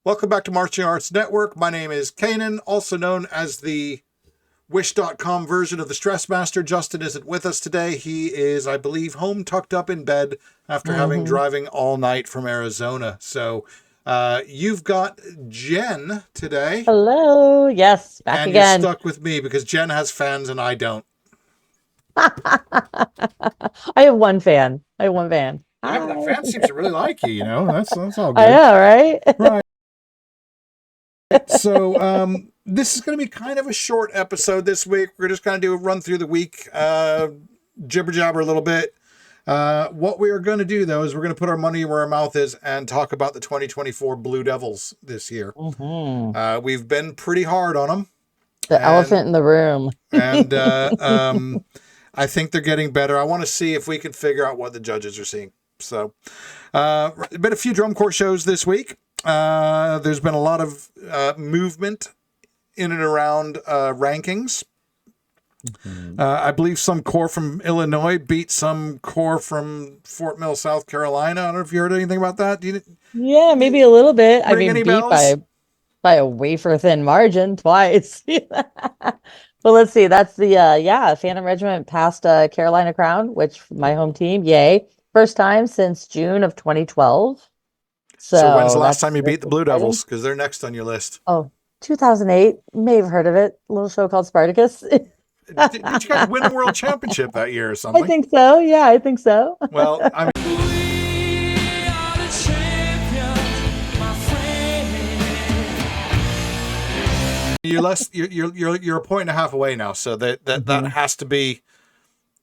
Welcome back to Marching Arts Network. My name is Cainan, also known as the Wish.com version of the Stress Master. Justin isn't with us today. He is, I believe, home tucked up in bed after having driving all night from Arizona. So you've got Jen today. Hello. Yes, back And again. you're stuck with me because Jen has fans and I don't. I have one fan. Yeah, but that fan seems to really like you, That's all I good. know, right? Right. So this is going to be kind of a short episode this week. We're just going to do a run through the week, jibber jabber a little bit. What we are going to do, though, is we're going to put our money where our mouth is and talk about the 2024 Blue Devils this year. We've been pretty hard on them. The elephant in the room. And I think they're getting better. I want to see if we can figure out what the judges are seeing. So, been a few drum corps shows this week. There's been a lot of movement in and around rankings. I believe some corps from Illinois beat some corps from Fort Mill, South Carolina. I don't know if you heard anything about that. Yeah, maybe a little bit. I Ring mean, any beat bells? by a wafer thin margin twice. But let's see. That's the Phantom Regiment passed Carolina Crown, which my home team. Yay. First time since June of 2012. So when's the last that's time you beat the Blue exciting. Devils? Because they're next on your list. Oh, 2008. May have heard of it. A little show called Spartacus. Did you guys win a world championship that year or I something? think so. Yeah, I think so. Well, I mean, you're a point and a half away now, so that has to be.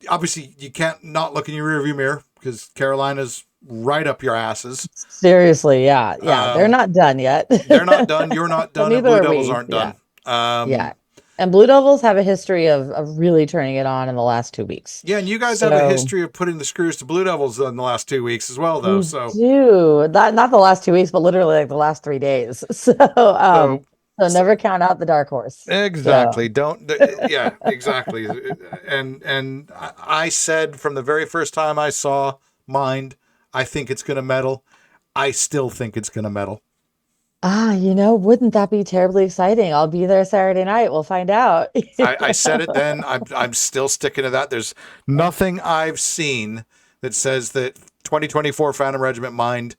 Obviously, you can't not look in your rearview mirror because Carolina's right up your asses. Seriously, yeah. They're not done yet. They're not done. You're not done. And Blue Devils aren't done. Yeah. And Blue Devils have a history of really turning it on in the last 2 weeks. Yeah, and you guys have a history of putting the screws to Blue Devils in the last 2 weeks as well, though. We do. Not the last 2 weeks, but literally like the last 3 days. So never count out the dark horse. Exactly. Don't. Yeah, exactly. And I said from the very first time I saw Mind, I think it's going to medal. I still think it's going to medal. Wouldn't that be terribly exciting? I'll be there Saturday night. We'll find out. I said it then. I'm still sticking to that. There's nothing I've seen that says that 2024 Phantom Regiment Mind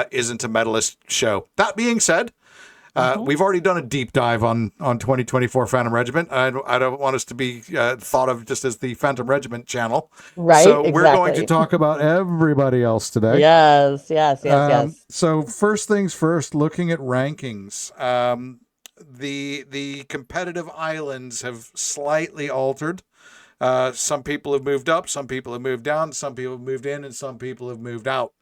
isn't a medalist show. That being said, we've already done a deep dive on 2024 Phantom Regiment. I don't want us to be thought of just as the Phantom Regiment channel. Right. So we're going to talk about everybody else today. Yes. So first things first, looking at rankings. The competitive islands have slightly altered. Some people have moved up, some people have moved down, some people have moved in, and some people have moved out.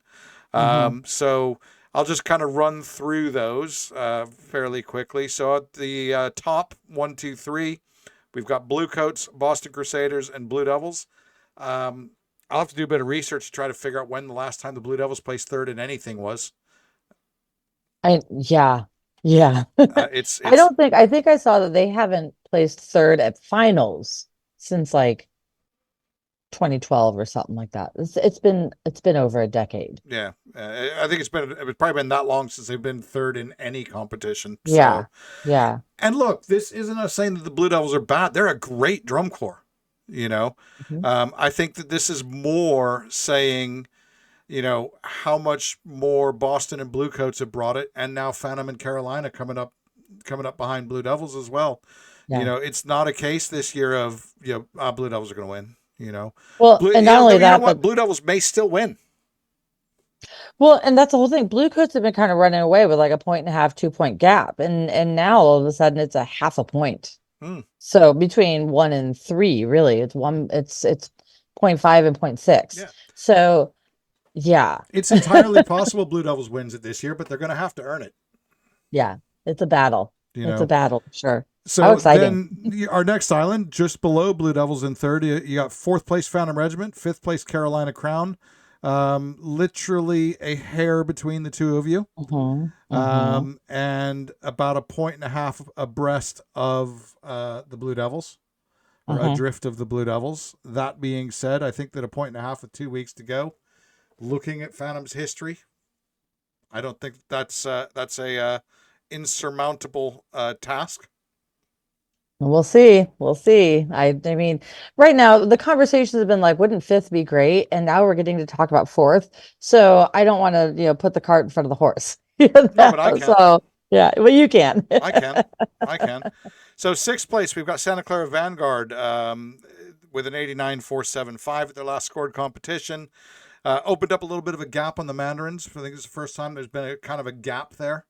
So I'll just kind of run through those fairly quickly. So at the top 1, 2, 3, we've got Bluecoats, Boston Crusaders, and Blue Devils. I'll have to do a bit of research to try to figure out when the last time the Blue Devils placed third in anything was. Yeah. I think I saw that they haven't placed third at finals since like 2012 or something like that. It's been over a decade. Yeah, I think it's probably been that long since they've been third in any competition. Yeah. And look, this isn't us saying that the Blue Devils are bad. They're a great drum corps. I think that this is more saying, how much more Boston and Bluecoats have brought it, and now Phantom and Carolina coming up behind Blue Devils as well. Yeah. It's not a case this year of Blue Devils are going to win. Well, and not only that, but Blue Devils may still win. Well, and that's the whole thing. Bluecoats have been kind of running away with like a 1.5, 2-point gap, and now all of a sudden it's a half a point. So between 1 and 3, really, it's 0.5 and 0.6. Yeah. So, yeah, it's entirely possible Blue Devils wins it this year, but they're going to have to earn it. Yeah, it's a battle. It's a battle, sure. So how exciting. Then our next island, just below Blue Devils in third, you got 4th place Phantom Regiment, 5th place Carolina Crown. Literally a hair between the two of you. And about a 1.5 points abreast of the Blue Devils, or adrift of the Blue Devils. That being said, I think that a 1.5 points with 2 weeks to go, looking at Phantom's history, I don't think that's a insurmountable task? We'll see. We'll see. I mean, right now the conversations have been like, wouldn't fifth be great? And now we're getting to talk about fourth. So I don't want to, put the cart in front of the horse. No, but I can. So yeah, well, you can. I can. I can. So sixth place, we've got Santa Clara Vanguard with an 89.475 at their last scored competition. Opened up a little bit of a gap on the Mandarins. I think it's the first time there's been a kind of a gap there.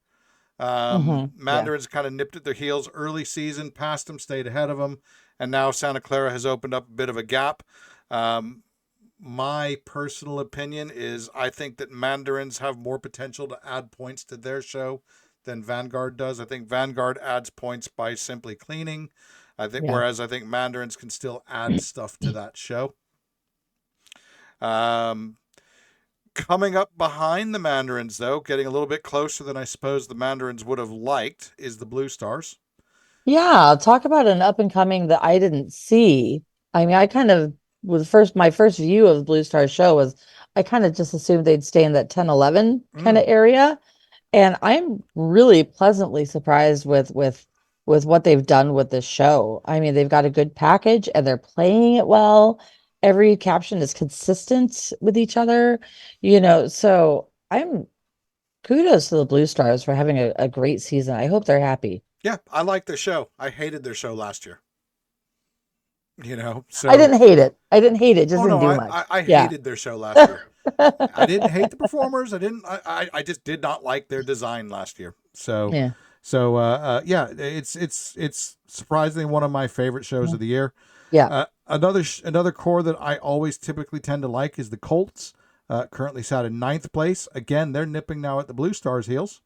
Mandarins kind of nipped at their heels early season, passed them, stayed ahead of them, and now Santa Clara has opened up a bit of a gap. My personal opinion is I think that Mandarins have more potential to add points to their show than Vanguard does. I think Vanguard adds points by simply cleaning. Whereas I think Mandarins can still add stuff to that show. Coming up behind the Mandarins, though, getting a little bit closer than I suppose the Mandarins would have liked, is the Blue Stars. Yeah, talk about an up and coming that I didn't see. I mean, I kind of my first view of the Blue Stars show was I kind of just assumed they'd stay in that 10, 11 kind of area. And I'm really pleasantly surprised with what they've done with this show. I mean, they've got a good package and they're playing it well. Every caption is consistent with each other, so I'm kudos to the Blue Stars for having a great season. I hope they're happy. Yeah, I like their show. I hated their show last year. So I didn't hate it. Just didn't do much. I hated their show last year. I didn't hate the performers. I just did not like their design last year. So yeah. It's surprisingly one of my favorite shows of the year. Yeah. Another core that I always typically tend to like is the Colts. Currently sat in 9th place. Again, they're nipping now at the Blue Stars' heels.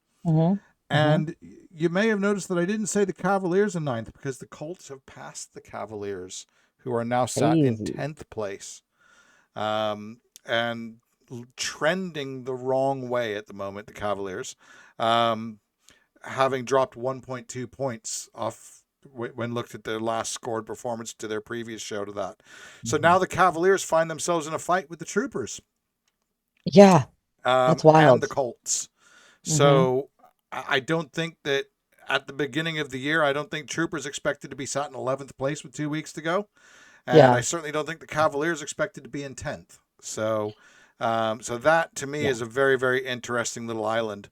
And you may have noticed that I didn't say the Cavaliers in 9th because the Colts have passed the Cavaliers, who are now sat in 10th place. And trending the wrong way at the moment, the Cavaliers, having dropped 1.2 points off when looked at their last scored performance to their previous show to that. So now the Cavaliers find themselves in a fight with the Troopers. Yeah, that's wild. And the Colts. So I don't think that at the beginning of the year, I don't think Troopers expected to be sat in 11th place with 2 weeks to go. And I certainly don't think the Cavaliers expected to be in 10th. So that to me is a very, very interesting little island.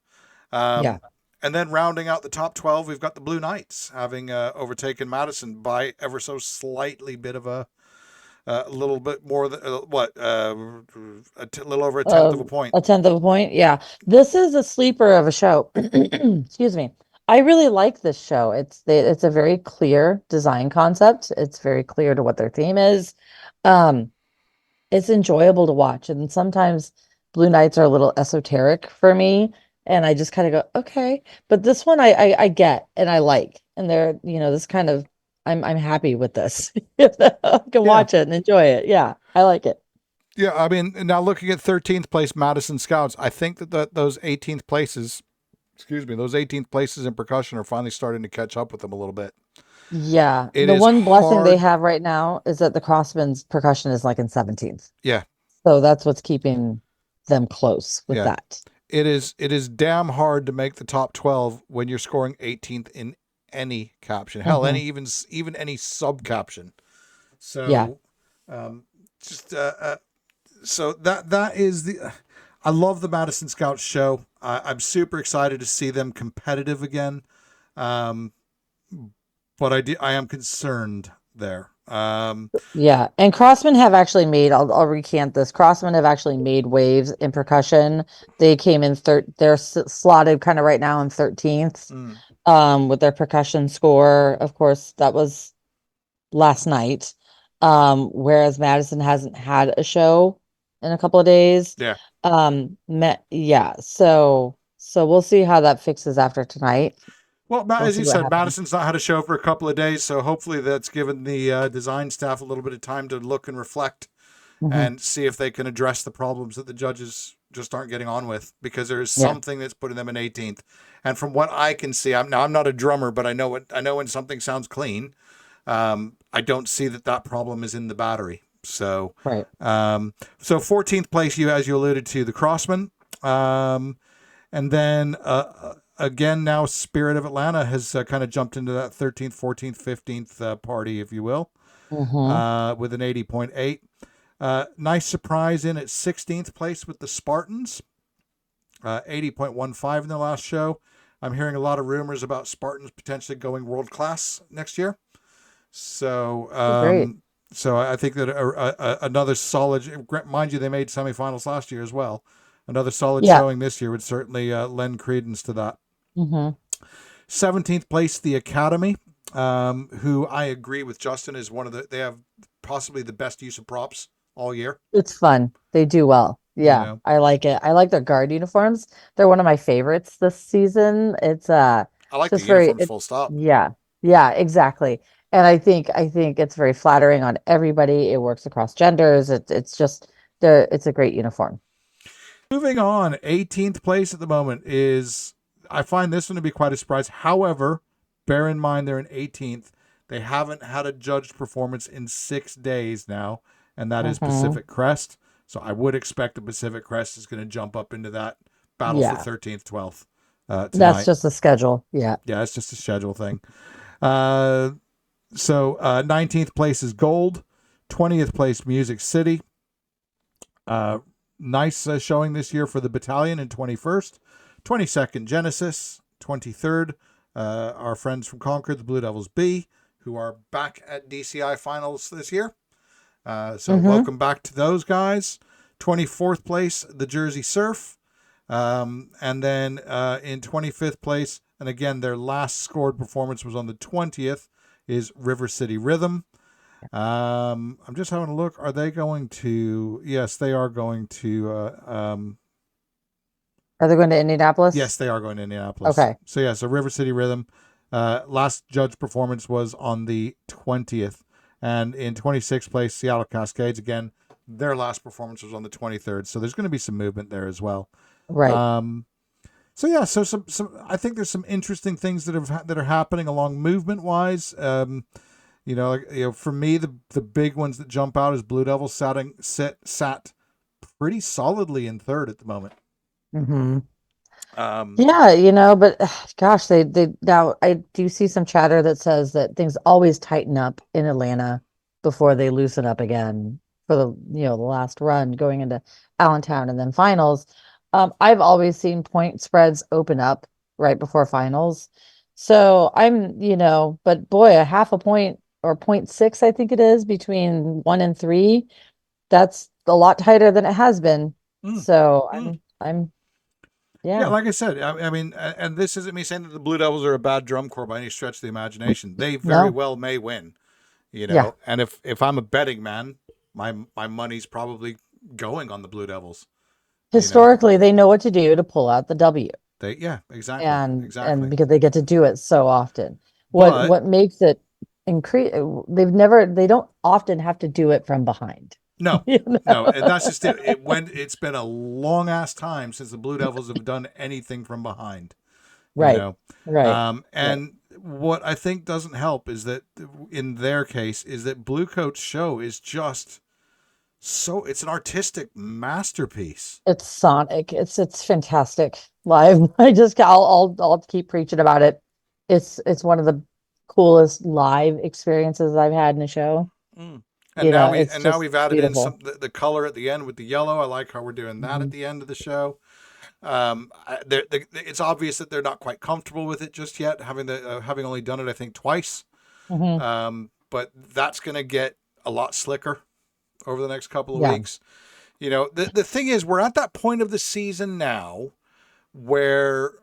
And then rounding out the top 12, we've got the Blue Knights having overtaken Madison by ever so slightly bit of a little bit more than a little over a tenth of a point. A tenth of a point. Yeah. This is a sleeper of a show. Excuse me. I really like this show. It's a very clear design concept. It's very clear to what their theme is. It's enjoyable to watch. And sometimes Blue Knights are a little esoteric for me. And I just kind of go, okay. But this one I get and I like. And they're, this kind of, I'm happy with this. I can watch it and enjoy it. Yeah, I like it. Yeah, I mean, now looking at 13th place Madison Scouts, I think that those 18th places in percussion are finally starting to catch up with them a little bit. Yeah. The one blessing they have right now is that the Crossman's percussion is like in 17th. Yeah. So that's what's keeping them close with that. It is damn hard to make the top 12 when you're scoring 18th in any caption. Hell, even any sub caption. So so that is the I love the Madison Scouts show. I'm super excited to see them competitive again. But I am concerned there. And Crossman have actually made, I'll recant this. Crossman have actually made waves in percussion. They came in they're slotted kind of right now in 13th with their percussion score. Of course, that was last night. Whereas Madison hasn't had a show in a couple of days. So we'll see how that fixes after tonight. Well, as you said, Madison's not had a show for a couple of days, so hopefully that's given the design staff a little bit of time to look and reflect and see if they can address the problems that the judges just aren't getting on with, because there's something that's putting them in 18th. And from what I can see, I'm not a drummer, but I know when something sounds clean. I don't see that problem is in the battery. So, right. So 14th place, as you alluded to, the Crossman, and then again, now Spirit of Atlanta has kind of jumped into that 13th, 14th, 15th party, if you will, with an 80.8. Nice surprise in at 16th place with the Spartans, 80.15 in the last show. I'm hearing a lot of rumors about Spartans potentially going world class next year. So, Great. so I think that another solid, mind you, they made semifinals last year as well. Another solid showing this year would certainly lend credence to that. 17th place, the Academy, who I agree with Justin is they have possibly the best use of props all year. It's fun. They do well. Yeah, I like it. I like their guard uniforms. They're one of my favorites this season. It's I like the uniforms full stop. Yeah. Yeah, exactly. And I think it's very flattering on everybody. It works across genders. It's just it's a great uniform. Moving on, 18th place at the moment is, I find this one to be quite a surprise. However, bear in mind they're in 18th. They haven't had a judged performance in 6 days now, and that is Pacific Crest. So I would expect the Pacific Crest is going to jump up into that battle for 13th, 12th tonight. That's just the schedule. Yeah. Yeah, it's just a schedule thing. So 19th place is Gold. 20th place, Music City. Nice showing this year for the Battalion in 21st. 22nd, Genesis. 23rd, our friends from Concord, the Blue Devils B, who are back at DCI finals this year. So welcome back to those guys. 24th place, the Jersey Surf. And then in 25th place, and again, their last scored performance was on the 20th, is River City Rhythm. I'm just having a look. Are they going to? Yes, they are going to. Are they going to Indianapolis? Yes, they are going to Indianapolis. Okay. So River City Rhythm. Last judge performance was on the 20th, and in 26th place, Seattle Cascades. Again, their last performance was on the 23rd. So there's going to be some movement there as well. Right. So some I think there's some interesting things that are happening along movement wise. For me, the big ones that jump out is Blue Devils sat pretty solidly in third at the moment. Yeah, but gosh, they now I do see some chatter that says that things always tighten up in Atlanta before they loosen up again for the last run going into Allentown and then finals. I've always seen point spreads open up right before finals. So but boy, a half a point or 0.6, I think it is, between 1 and 3. That's a lot tighter than it has been. So I'm yeah, like I said, I mean, and this isn't me saying that the Blue Devils are a bad drum corps by any stretch of the imagination. They very well may win, and if I'm a betting man, my money's probably going on the Blue Devils. Historically, they know what to do to pull out the W. Exactly. And because they get to do it so often. What makes it increase? They don't often have to do it from behind. No, no, and that's just it. It's been a long ass time since the Blue Devils have done anything from behind. Right. And what I think doesn't help is that in their case is that Bluecoats' show is just it's an artistic masterpiece. It's sonic. It's fantastic live. I'll keep preaching about it. It's one of the coolest live experiences I've had in a show. And now we've added beautiful. In the color at the end with the yellow. I like how we're doing that at the end of the show. It's obvious that they're not quite comfortable with it just yet, having only done it I think twice. But that's going to get a lot slicker over the next couple of weeks. The thing is, we're at that point of the season now where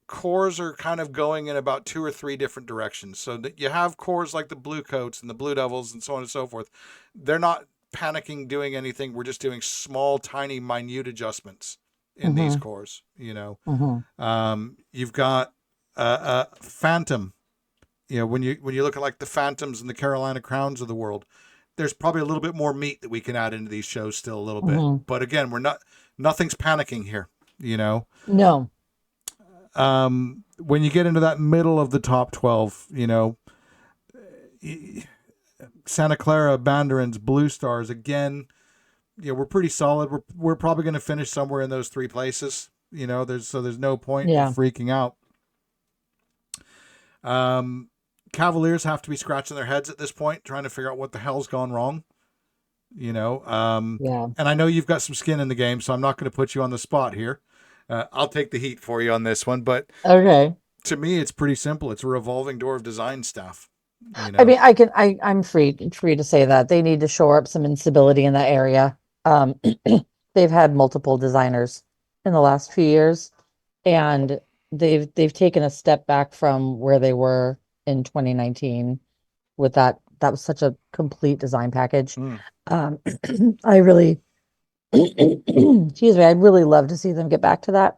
cores are kind of going in about 2 or 3 different directions. So that you have cores like the Bluecoats and the Blue Devils and so on and so forth. They're not panicking doing anything. We're just doing small, tiny, minute adjustments in these cores. You've got Phantom. When you look at like the Phantoms and the Carolina Crowns of the world, there's probably a little bit more meat that we can add into these shows still a little bit. But again, nothing's panicking here. No. When you get into that middle of the top 12, Santa Clara, Banderins, Blue Stars, again, we're pretty solid. We're probably going to finish somewhere in those 3 places. There's no point in Yeah. freaking out. Cavaliers have to be scratching their heads at this point, trying to figure out what the hell's gone wrong. Yeah. And I know you've got some skin in the game, so I'm not going to put you on the spot here. I'll take the heat for you on this one, but Okay. to me, it's pretty simple. It's a revolving door of design stuff. I mean, I'm free to say that they need to shore up some instability in that area. Um, they've had multiple designers in the last few years, and they've taken a step back from where they were in 2019 with that. That was such a complete design package. Um, I really, excuse me, I'd really love to see them get back to that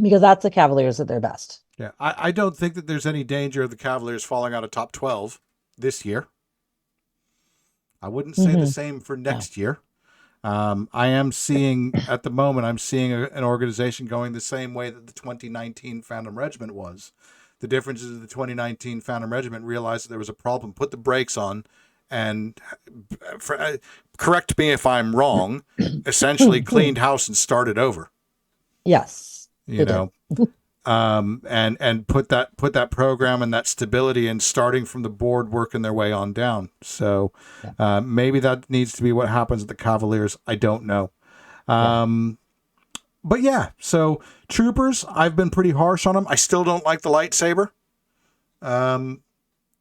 because that's the Cavaliers at their best. Yeah, I don't think that there's any danger of the Cavaliers falling out of top 12 this year. I wouldn't say the same for next year. I am seeing, at the moment, an organization going the same way that the 2019 Phantom Regiment was. The difference is the 2019 Phantom Regiment realized that there was a problem, put the brakes on, and correct me if I'm wrong, essentially cleaned house and started over. Yes. And put that program and that stability in, starting from the board, working their way on down. So maybe that needs to be what happens at the Cavaliers. I don't know. But yeah, so Troopers, I've been pretty harsh on them. I still don't like the lightsaber.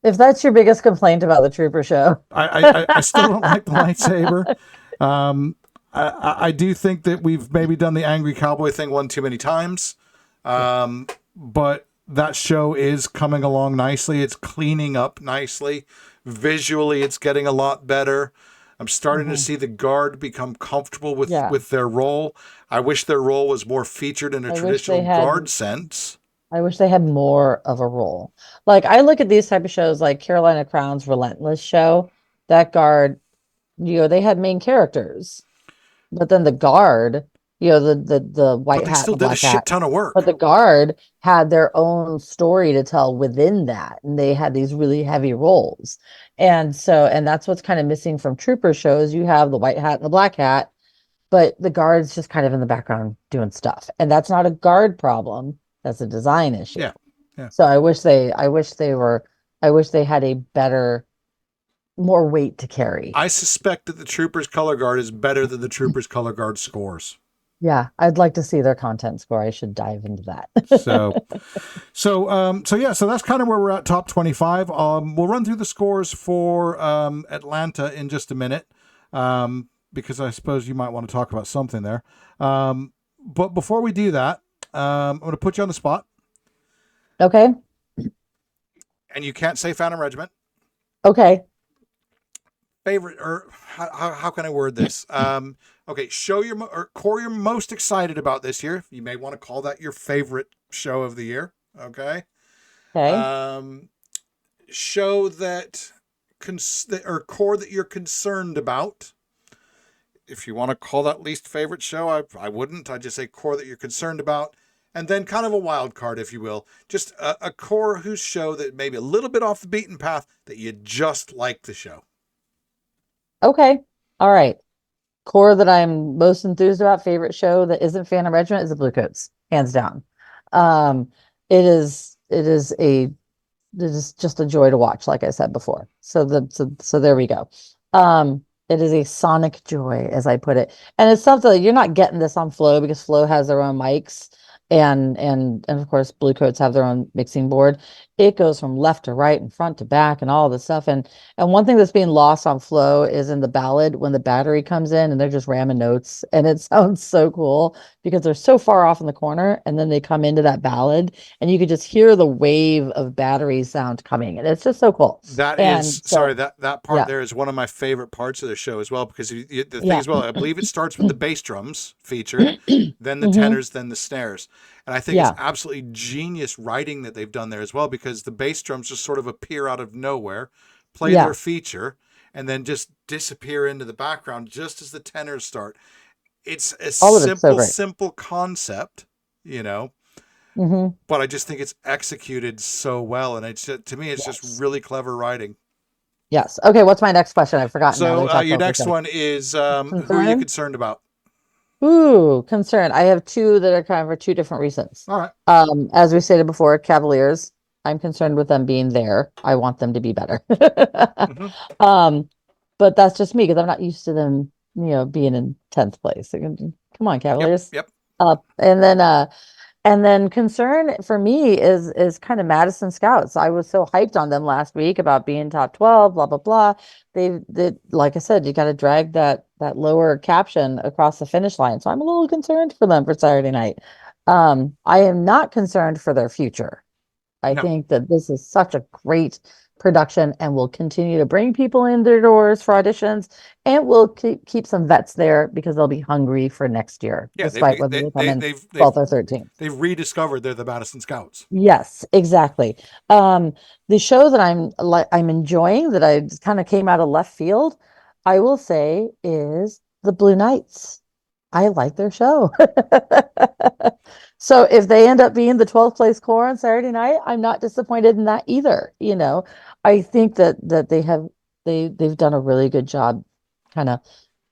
If that's your biggest complaint about the Trooper show, I still don't like the lightsaber. I do think that we've maybe done the angry cowboy thing one too many times. But that show is coming along nicely. It's cleaning up nicely. Visually, it's getting a lot better. I'm starting to see the Guard become comfortable with their role. I wish their role was more featured in a traditional Guard sense. I wish they had more of a role. Like, I look at these type of shows like Carolina Crown's Relentless show. That Guard, they had main characters, but then the Guard, the white hat, still did a shit ton of work. But the Guard had their own story to tell within that, and they had these really heavy roles. And that's what's kind of missing from Trooper shows. You have the white hat and the black hat, but the Guard's just kind of in the background doing stuff, and that's not a Guard problem. That's a design issue. Yeah. So I wish they had a better, more weight to carry. I suspect that the Troopers color guard is better than the Troopers color guard scores. Yeah, I'd like to see their content score. I should dive into that. So that's kind of where we're at, top 25. We'll run through the scores for Atlanta in just a minute, because I suppose you might want to talk about something there. But before we do that, I'm going to put you on the spot. Okay. And you can't say Phantom Regiment. Okay. Favorite, or how can I word this? Okay, core you're most excited about this year. You may want to call that your favorite show of the year. Okay. Show that or core that you're concerned about. If you want to call that least favorite show, I wouldn't. I'd just say core that you're concerned about. And then kind of a wild card, if you will. Just a core whose show that maybe a little bit off the beaten path that you just like the show. Okay. All right. Core that I'm most enthused about, favorite show that isn't Phantom Regiment, is the Bluecoats, hands down. It is just a joy to watch, like I said before. So there we go. It is a sonic joy, as I put it. And it's something that you're not getting this on Flow, because Flow has their own mics, and of course Bluecoats have their own mixing board. It goes from left to right and front to back and all this stuff. And one thing that's being lost on Flow is in the ballad, when the battery comes in and they're just ramming notes, and it sounds so cool because they're so far off in the corner, and then they come into that ballad and you could just hear the wave of battery sound coming, and it's just so cool. That part there is one of my favorite parts of the show as well, because the thing as well, I believe it starts with the bass drums featured, then the tenors, then the snares. And I think it's absolutely genius writing that they've done there as well, because the bass drums just sort of appear out of nowhere, play their feature, and then just disappear into the background just as the tenors start. It's a simple concept, but I just think it's executed so well. And it's, to me, it's just really clever writing. Yes. Okay. What's my next question? I've forgotten. So your next one is, who are you concerned about? Ooh, concern. I have two that are kind of for two different reasons. All right. As we stated before, Cavaliers, I'm concerned with them being there. I want them to be better. Mm-hmm. But that's just me because I'm not used to them, being in 10th place. Come on, Yep. Cavaliers. Yep. And then concern for me is kind of Madison Scouts. I was so hyped on them last week about being top 12, blah blah blah. They like I said, you got to drag that lower caption across the finish line. So I'm a little concerned for them for Saturday night. I am not concerned for their future. I No. think that this is such a great production and will continue to bring people in their doors for auditions, and we'll keep some vets there because they'll be hungry for next year, Yeah. despite whether they come in 12th or 13th. They've rediscovered they're the Madison Scouts. Yes, exactly. The show that I'm enjoying that I just kind of came out of left field, I will say, is the Blue Knights. I like their show. So if they end up being the 12th place core on Saturday night, I'm not disappointed in that either. I think that they've done a really good job kind of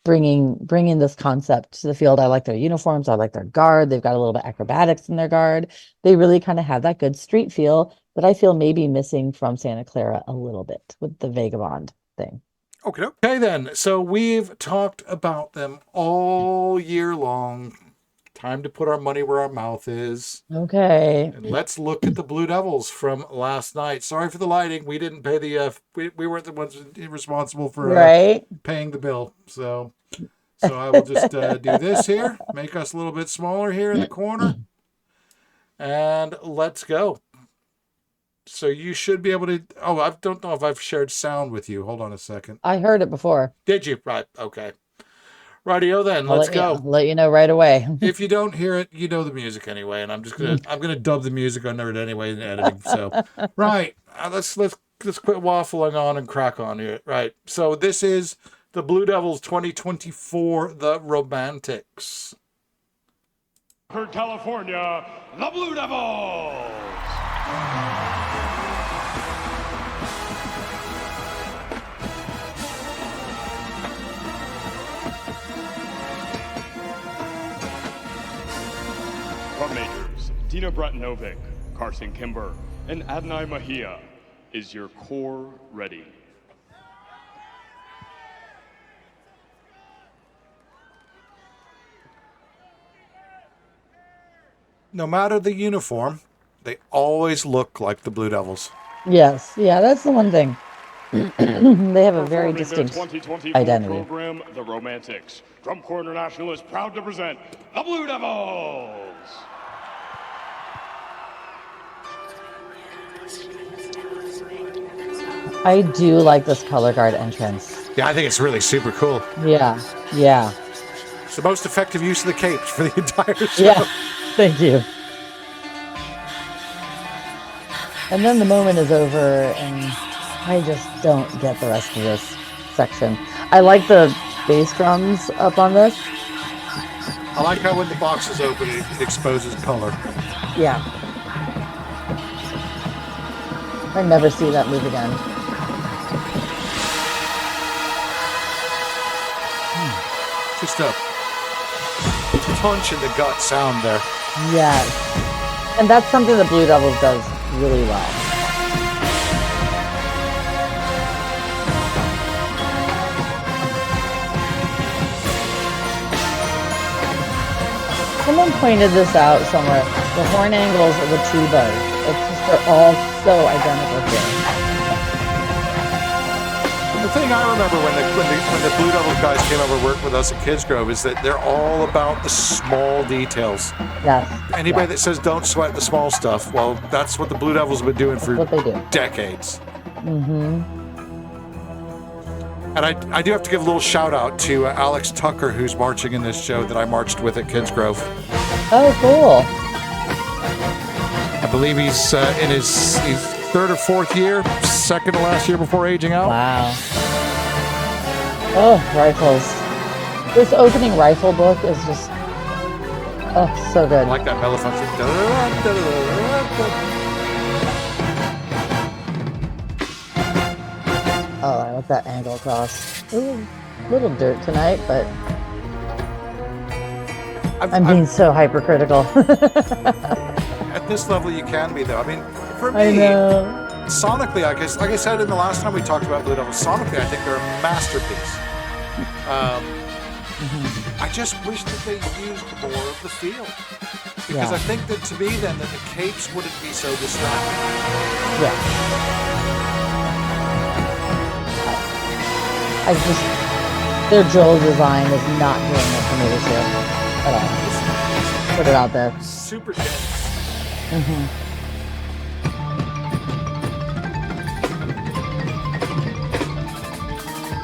bringing this concept to the field. I like their uniforms. I like their guard. They've got a little bit acrobatics in their guard. They really kind of have that good street feel that I feel maybe missing from Santa Clara a little bit with the Vagabond thing. Okay then. So we've talked about them all year long. Time to put our money where our mouth is. Okay. And let's look at the Blue Devils from last night. Sorry for the lighting. We didn't pay the we weren't the ones responsible for paying the bill. So I will just do this here. Make us a little bit smaller here in the corner. And let's go. So you should be able to. Oh, I don't know if I've shared sound with you. Hold on a second. I heard it before. Did you? Right. Okay. Rightio then. Let's go. Let you know right away. If you don't hear it, you know the music anyway, and I'm gonna dub the music under it anyway in editing. So, right. Let's quit waffling on and crack on here. Right. So this is the Blue Devils 2024, the Romantics. California, the Blue Devils. From majors, Dina Bratanovic, Carson Kimber, and Adonai Mahia, is your core ready? No matter the uniform, they always look like the Blue Devils. Yes. Yeah, that's the one thing. They have a very distinct identity. Program, the Romantics. Drum Corps International is proud to present the Blue Devils. I do like this color guard entrance. Yeah, I think it's really super cool. Yeah. Yeah. It's the most effective use of the capes for the entire show. Yeah. Thank you. And then the moment is over, and I just don't get the rest of this section. I like the bass drums up on this. I like how when the box is open, it exposes color. Yeah. I never see that move again. Just a punch in the gut sound there. Yes. And that's something the Blue Devils does really well. Someone pointed this out somewhere. The horn angles of the tubas. They're all so identical here. The thing I remember when the Blue Devils guys came over and worked with us at Kids Grove is that they're all about the small details. Yes. Anybody that says don't sweat the small stuff, well, that's what the Blue Devils have been doing for decades. Mm-hmm. And I do have to give a little shout out to Alex Tucker, who's marching in this show that I marched with at Kids Grove. Oh, cool. I believe he's in his third or fourth year, second to last year before aging out. Wow. Oh, rifles. This opening rifle book is just, oh, so good. I like that mellow function. Oh, I like that angle across. Ooh, little dirt tonight, but I'm being so hypercritical. At this level, you can be, though. I mean, for I me, know. sonically, like I said in the last time we talked about Blue Devils, sonically, I think they're a masterpiece. I just wish that they used more of the field. Because I think that to me, then, that the capes wouldn't be so distracting. Yeah. Their drill design is not doing it for me this year at all. Just put it out there. Super dense.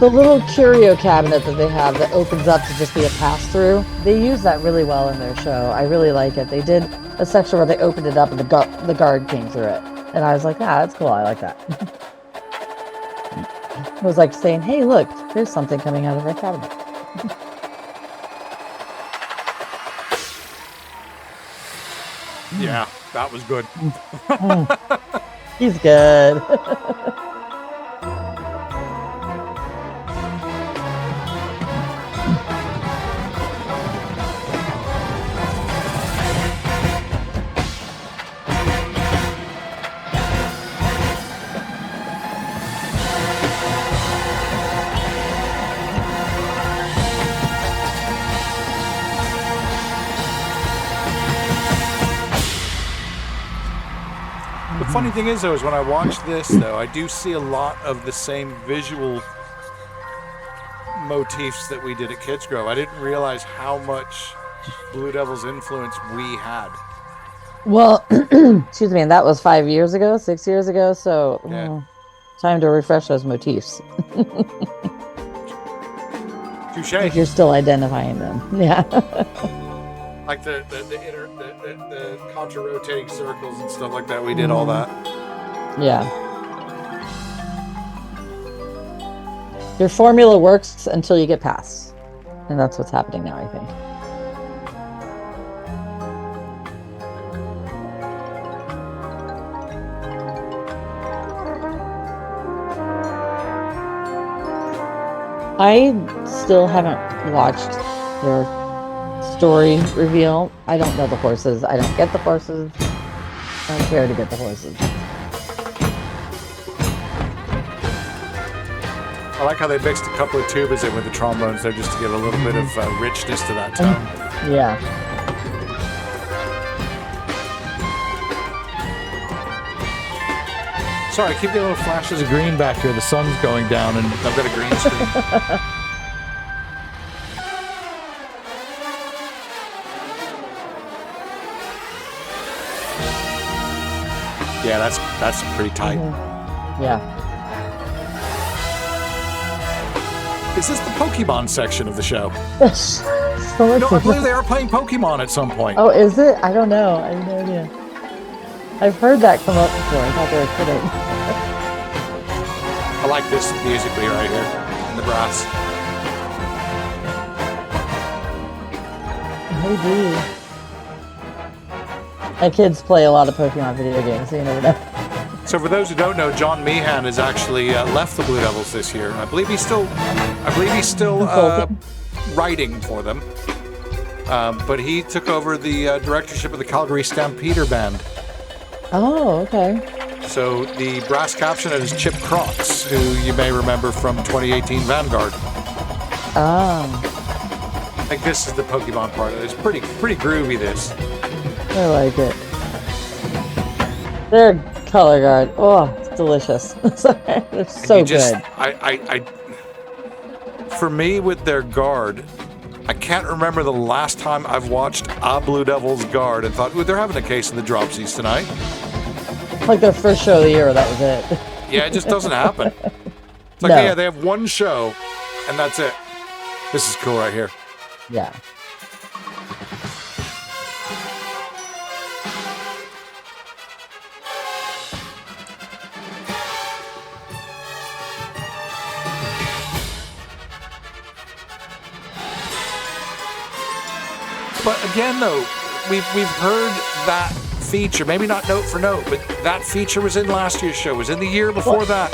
The little curio cabinet that they have that opens up to just be a pass-through, they use that really well in their show. I really like it. They did a section where they opened it up and the guard came through it. And I was like, that's cool. I like that. It was like saying, hey, look, there's something coming out of our cabinet. Yeah, that was good. He's good. The funny thing is, though, is when I watch this, though, I do see a lot of the same visual motifs that we did at Kids Grove. I didn't realize how much Blue Devils influence we had. Well, excuse me, and that was 6 years ago, so time to refresh those motifs. Touche. If you're still identifying them. Yeah. Like the contra-rotating circles and stuff like that. We did all that. Yeah. Your formula works until you get past. And that's what's happening now, I think. I still haven't watched their story reveal. I don't know the horses. I don't get the horses. I don't care to get the horses. I like how they mixed a couple of tubas in with the trombones there just to give a little bit of richness to that tone. Yeah. Sorry, I keep getting little flashes of green back here. The sun's going down and I've got a green screen. Yeah, that's pretty tight. Yeah. Is this the Pokemon section of the show? So No, I believe they are playing Pokemon at some point. Oh, is it? I don't know. I have no idea. I've heard that come up before. I thought they were kidding. I like this musically right here in the brass. Maybe. My kids play a lot of Pokemon video games, so you never know. So for those who don't know, John Meehan has actually left the Blue Devils this year. I believe he's still writing for them. But he took over the directorship of the Calgary Stampeder Band. Oh, okay. So the brass caption is Chip Crocs, who you may remember from 2018 Vanguard. Oh. I think this is the Pokemon part of it. It's pretty groovy, this. I like it. Their color guard. Oh, it's delicious. They're so good. For me, with their guard, I can't remember the last time I've watched a Blue Devils guard and thought, ooh, they're having a case in the Dropsies tonight. Like their first show of the year, that was it. Yeah, it just doesn't happen. It's like, No. yeah, they have one show, and that's it. This is cool right here. Yeah. But again, though, we've heard that feature, maybe not note for note, but that feature was in last year's show, was in the year before that.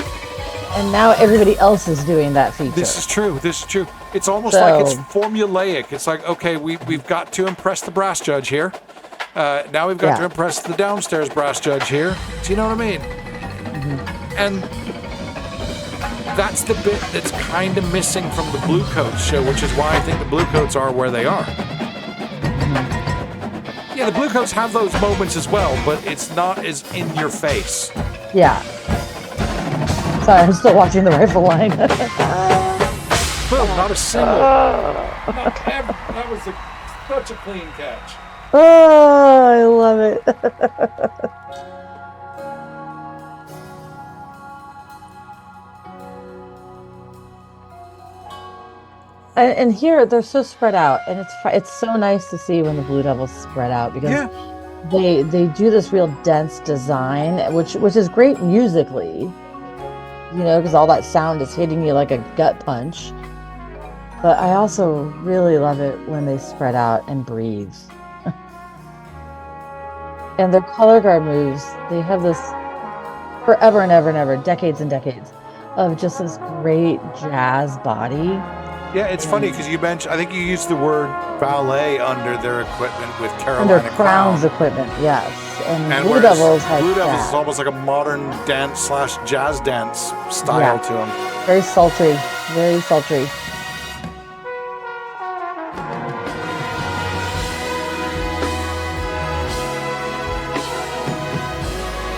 And now everybody else is doing that feature. This is true. This is true. It's almost like it's formulaic. It's like, okay, we've got to impress the brass judge here. Now we've got to impress the downstairs brass judge here. Do you know what I mean? Mm-hmm. And that's the bit that's kind of missing from the Bluecoats show, which is why I think the Bluecoats are where they are. Mm-hmm. Yeah, the Bluecoats have those moments as well, but it's not as in your face. Yeah. Sorry, I'm still watching the rifle line. Boom, not a single. That was such a clean catch. Oh, I love it. And here they're so spread out, and it's so nice to see when the Blue Devils spread out because they do this real dense design, which is great musically, you know, because all that sound is hitting you like a gut punch. But I also really love it when they spread out and breathe. And their color guard moves, they have this forever and ever and ever, decades and decades of just this great jazz body. Yeah, it's funny because you mentioned, I think you used the word ballet under their equipment with Carolina Under Crown's equipment, yes. And Blue Devils is almost like a modern dance / jazz dance style to them. Very sultry, very sultry.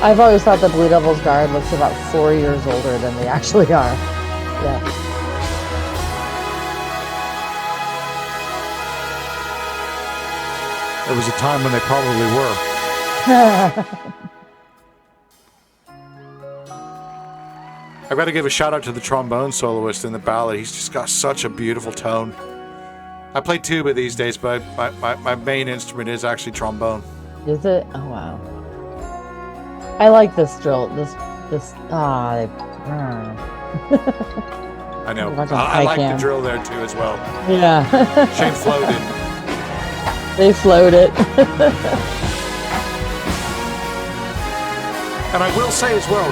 I've always thought the Blue Devils guard looks about 4 years older than they actually are. Yeah. There was a time when they probably were. I've got to give a shout out to the trombone soloist in the ballad. He's just got such a beautiful tone. I play tuba these days, but my main instrument is actually trombone. Is it? Oh, wow. I like this drill. I know. I like the drill there too as well. Yeah. Shane floated. They flowed it. And I will say as well,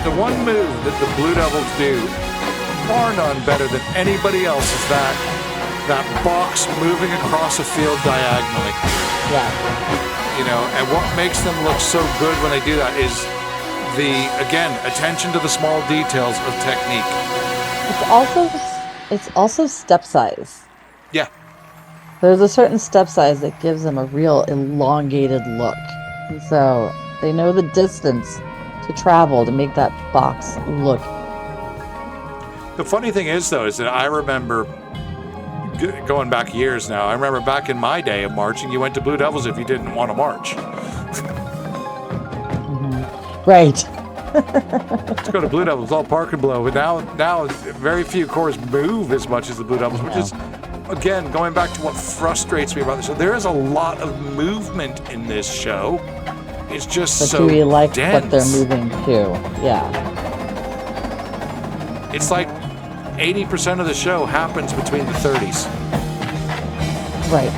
the one move that the Blue Devils do, bar none better than anybody else, is that box moving across a field diagonally. Yeah. You know, and what makes them look so good when they do that is again, attention to the small details of technique. It's also step size. Yeah. There's a certain step size that gives them a real elongated look. And so they know the distance to travel to make that box look. The funny thing is, though, is that I remember going back years now. I remember back in my day of marching, you went to Blue Devils if you didn't want to march. Mm-hmm. Right. Let's go to Blue Devils, all park and blow. But now very few corps move as much as the Blue Devils, which is, again, going back to what frustrates me about this. So there is a lot of movement in this show. It's just but so do we like dense. What they're moving to? Yeah. It's like 80% of the show happens between the 30s. Right.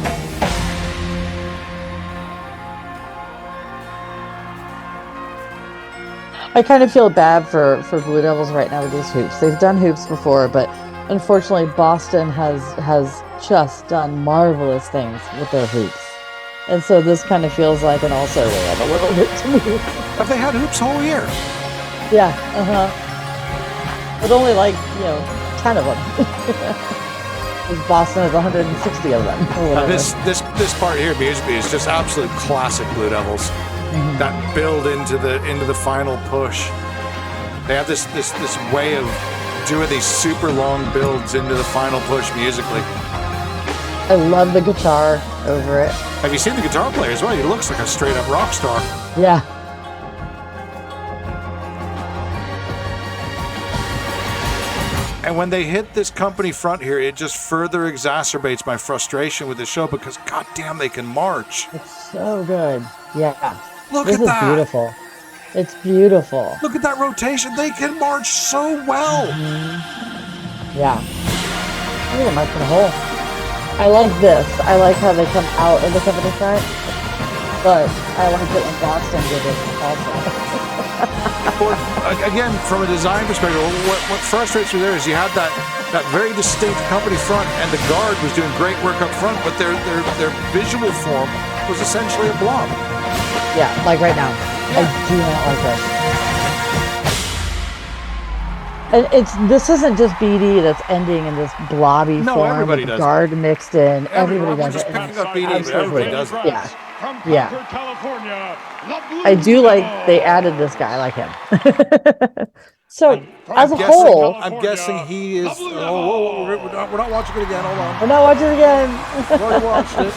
I kind of feel bad for Blue Devils right now with these hoops. They've done hoops before, but unfortunately Boston has just done marvelous things with their hoops. And so this kind of feels like an also ran a little bit to me. Have they had hoops all year? Yeah, But only 10 of them. Boston has 160 of them. This part here musically is just absolute classic Blue Devils. Mm-hmm. That build into the final push. They have this way of doing these super long builds into the final push musically. I love the guitar over it. Have you seen the guitar player as well? He looks like a straight up rock star. Yeah. And when they hit this company front here, it just further exacerbates my frustration with the show because goddamn they can march. It's so good. Yeah. Look at that. This is beautiful. It's beautiful. Look at that rotation. They can march so well. Mm-hmm. Yeah. Look at march in a hole. I like this. I like how they come out of the company front. But I like it when Boston did it also. Again, from a design perspective, what frustrates me there is you had that very distinct company front, and the guard was doing great work up front, but their visual form was essentially a blob. Yeah, like right now. Yeah. I do not like this. This isn't just BD that's ending in this blobby form. Everybody with does guard mixed in. Everybody does just it. picking up BD, but everybody does it. Yeah. Yeah. I do like they added this guy like him. So as a whole, I'm guessing he is. We're not watching it again. Hold on. We're not watching it again. I've already watched it.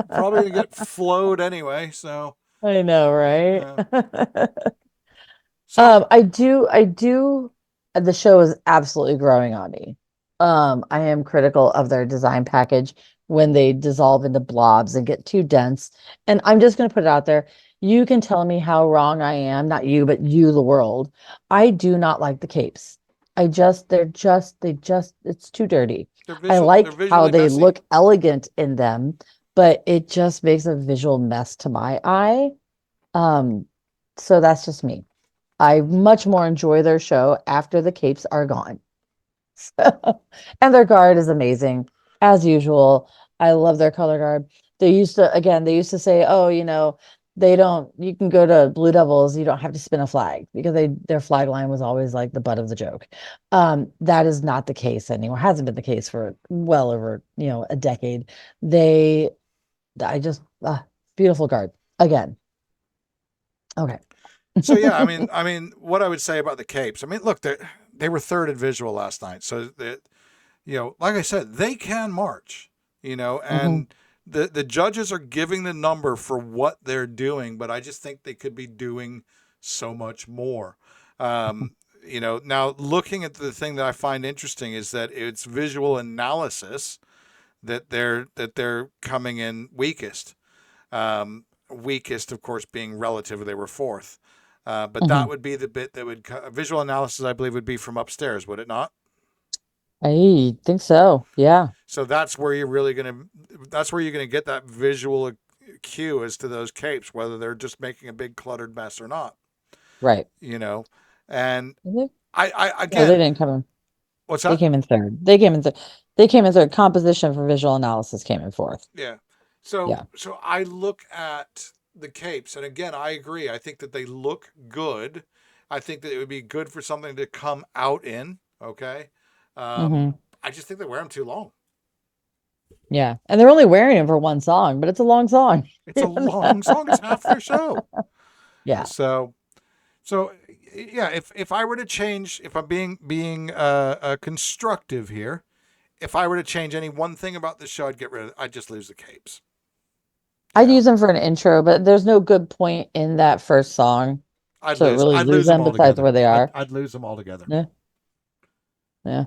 Probably gonna get flowed anyway. So I know, right? I do. The show is absolutely growing on me. I am critical of their design package when they dissolve into blobs and get too dense. And I'm just going to put it out there. You can tell me how wrong I am, not you, but you, the world. I do not like the capes. It's too dirty. I like how they look elegant in them, but it just makes a visual mess to my eye. So that's just me. I much more enjoy their show after the capes are gone. And their guard is amazing, as usual. I love their color guard. They used to say, oh, you can go to Blue Devils, you don't have to spin a flag, because their flag line was always like the butt of the joke. That is not the case anymore. Hasn't been the case for well over, a decade. Beautiful guard again. Okay. So yeah, I mean, what I would say about the capes, look, they were third in visual last night, so that, like I said, they can march, and the judges are giving the number for what they're doing, but I just think they could be doing so much more. Now looking at the thing that I find interesting is that it's visual analysis that they're coming in weakest. Weakest, of course, being relative. They were fourth. But that would be the bit that would visual analysis, I believe, would be from upstairs, would it not? I think so. Yeah. So that's where you're gonna get that visual cue as to those capes, whether they're just making a big cluttered mess or not. Right. And I again, no, they didn't come in. What's that? They came in third. They came in third. Composition for visual analysis came in fourth. Yeah. So I look at the capes, and again, I agree. I think that they look good. I think that it would be good for something to come out in. Okay. I just think they wear them too long. Yeah, and they're only wearing them for one song, but it's a long song. It's a long song. It's half their show. Yeah. So yeah. If I were to change, if I'm being constructive here, if I were to change any one thing about the show, I'd just lose the capes. I'd use them for an intro, but there's no good point in that first song. I'd lose them besides where they are. I'd lose them altogether. Yeah. Yeah.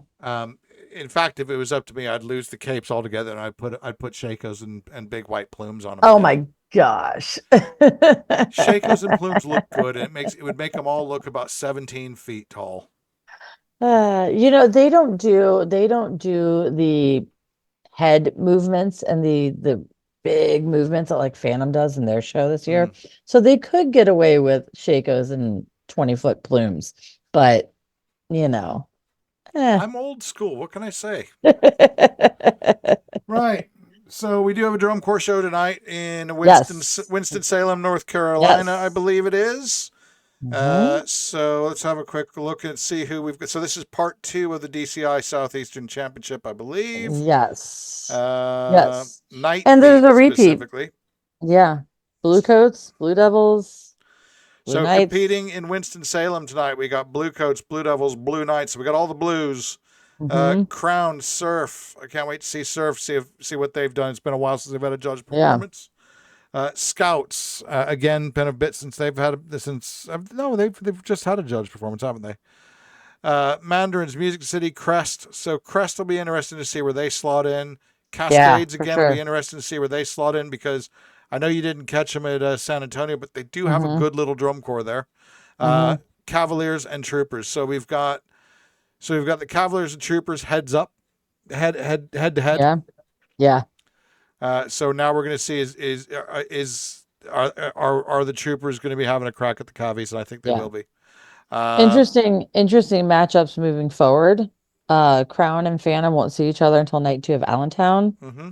In fact, if it was up to me, I'd lose the capes altogether, and I'd put shakos and big white plumes on them. Oh my gosh. Shakos and plumes look good, and it would make them all look about 17 feet tall. They don't do the head movements and the big movements that like Phantom does in their show this year. So they could get away with shakos and 20-foot plumes, but I'm old school. What can I say? Right. So we do have a drum corps show tonight in Winston-Salem, North Carolina, I believe it is. So let's have a quick look and see who we've got. So this is part 2 of the DCI Southeastern Championship, I believe. Yes. Night, and there's a repeat. Yeah. Bluecoats, Blue Devils. Blue Knights. Competing in Winston-Salem tonight, we got Bluecoats, Blue Devils, Blue Knights. So we got all the blues. Crown, Surf. I can't wait to see Surf, see what they've done. It's been a while since they've had a judge performance. Scouts, again, been a bit since they've they've just had a judge performance, haven't they? Mandarins, Music City, Crest. So Crest will be interesting to see where they slot in. Cascades will be interesting to see where they slot in, because I know you didn't catch them at San Antonio, but they do have a good little drum corps there. Cavaliers and Troopers. So we've got the Cavaliers and Troopers head to head. Yeah. So now we're going to see are the Troopers going to be having a crack at the Cavies? And I think they will be. Interesting matchups moving forward. Crown and Phantom won't see each other until night 2 of Allentown. Mm-hmm.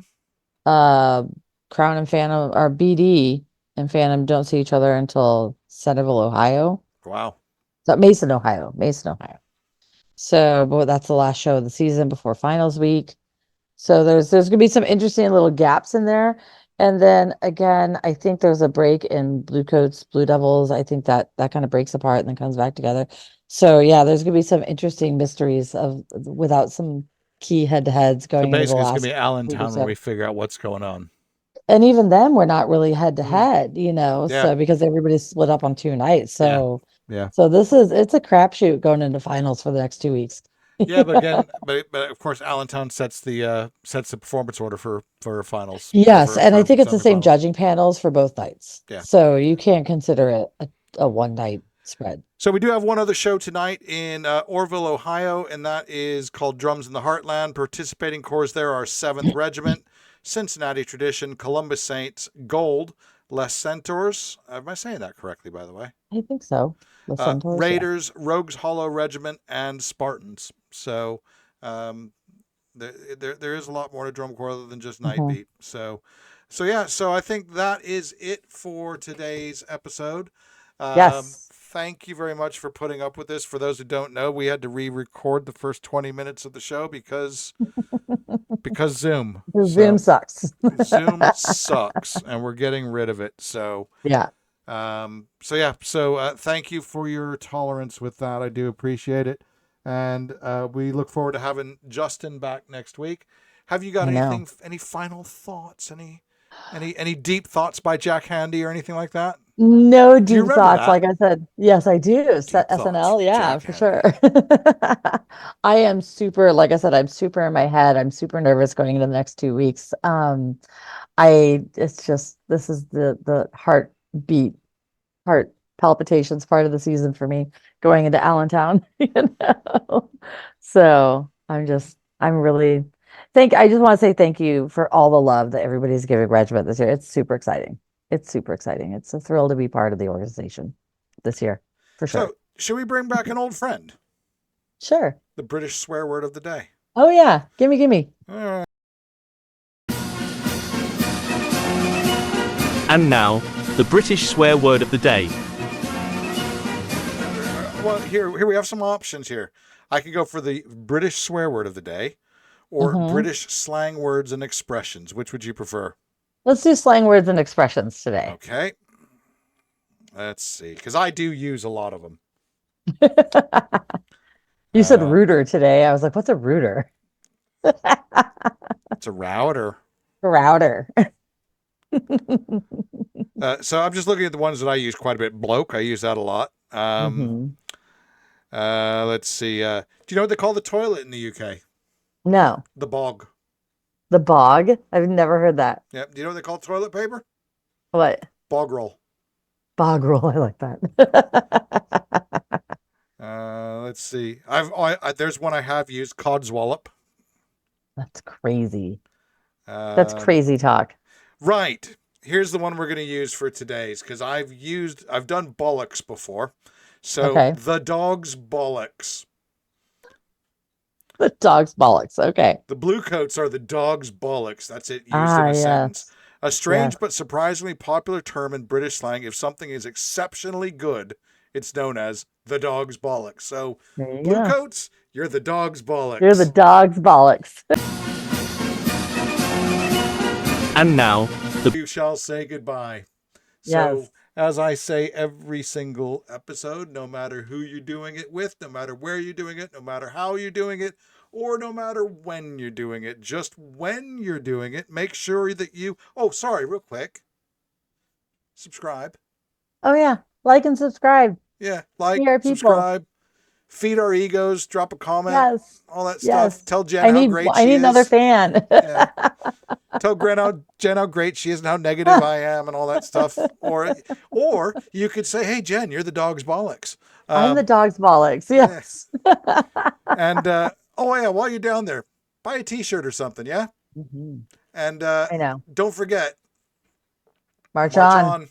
Crown and Phantom, or BD and Phantom, don't see each other until Centerville, Ohio. Wow. So Mason, Ohio. So, but that's the last show of the season before finals week. So there's gonna be some interesting little gaps in there. And then again, I think there's a break in Bluecoats, Blue Devils. I think that kind of breaks apart and then comes back together. So yeah, there's gonna be some interesting mysteries without some key head-to-heads going into the Basically, it's last gonna be Allentown week or where so. we figure out what's going on. And even then, we're not really head-to-head, Yeah. so because everybody's split up on 2 nights. So Yeah. so it's a crapshoot going into finals for the next 2 weeks. Yeah, but again, but of course, Allentown sets the performance order for finals. Yes, and I think it's the same semifinals. judging panels for both nights. Yeah. So you can't consider it a one night spread. So we do have one other show tonight in Orville, Ohio, and that is called Drums in the Heartland. Participating corps there are 7th Regiment, Cincinnati Tradition, Columbus Saints, Gold, Les Centaurs. Am I saying that correctly, by the way? I think so. The Centaurs, yeah. Raiders, Rogues Hollow Regiment, and Spartans. So there is a lot more to drum corps other than just night beat. So yeah. So I think that is it for today's episode. Yes. Thank you very much for putting up with this. For those who don't know, we had to re-record the first 20 minutes of the show because Zoom. Zoom sucks. Zoom sucks, and we're getting rid of it. So yeah. So thank you for your tolerance with that. I do appreciate it. And we look forward to having Justin back next week. Have you got any final thoughts? Any deep thoughts by Jack Handy or anything like that? No deep thoughts, like I said. Yes, I do. SNL, yeah, for sure. I am super, like I said, I'm super in my head. I'm super nervous going into the next 2 weeks. It's just, this is the heart palpitations part of the season for me going into Allentown, So I just want to say thank you for all the love that everybody's giving Regiment this year. It's super exciting. It's a thrill to be part of the organization this year, for sure. So should we bring back an old friend? Sure. The British swear word of the day. Oh yeah. Gimme. All right. And now, the British swear word of the day. Well, here we have some options here. I could go for the British swear word of the day or British slang words and expressions. Which would you prefer? Let's do slang words and expressions today. Okay. Let's see, because I do use a lot of them. You said router today. I was like, what's a router? It's a router. Router. So I'm just looking at the ones that I use quite a bit. Bloke, I use that a lot. Let's see. Do you know what they call the toilet in the UK? No. The bog. The bog? I've never heard that. Yeah. Do you know what they call toilet paper? What? Bog roll. Bog roll. I like that. Let's see. There's one I have used, codswallop. That's crazy. That's crazy talk. Right. Here's the one we're going to use for today's, because I've done bollocks before. So the dog's bollocks. The dog's bollocks. Okay. The Bluecoats are the dog's bollocks. That's it, used in a sentence. A strange but surprisingly popular term in British slang. If something is exceptionally good, it's known as the dog's bollocks. So, Bluecoats, you're the dog's bollocks. You're the dog's bollocks. And now, you shall say goodbye. So, as I say every single episode, no matter who you're doing it with, no matter where you're doing it, no matter how you're doing it, or no matter when you're doing it, just when you're doing it, make sure that you... Oh, sorry, real quick. Subscribe. Oh, yeah. Like and subscribe. Yeah, like, subscribe. Feed our egos, drop a comment, all that stuff. Tell Jen how great she is. I need another fan. Tell Jen how great she is and how negative I am and all that stuff. Or you could say, hey, Jen, you're the dog's bollocks. I'm the dog's bollocks, yes. And, while you're down there, buy a t-shirt or something, yeah? And I know. Don't forget. March on.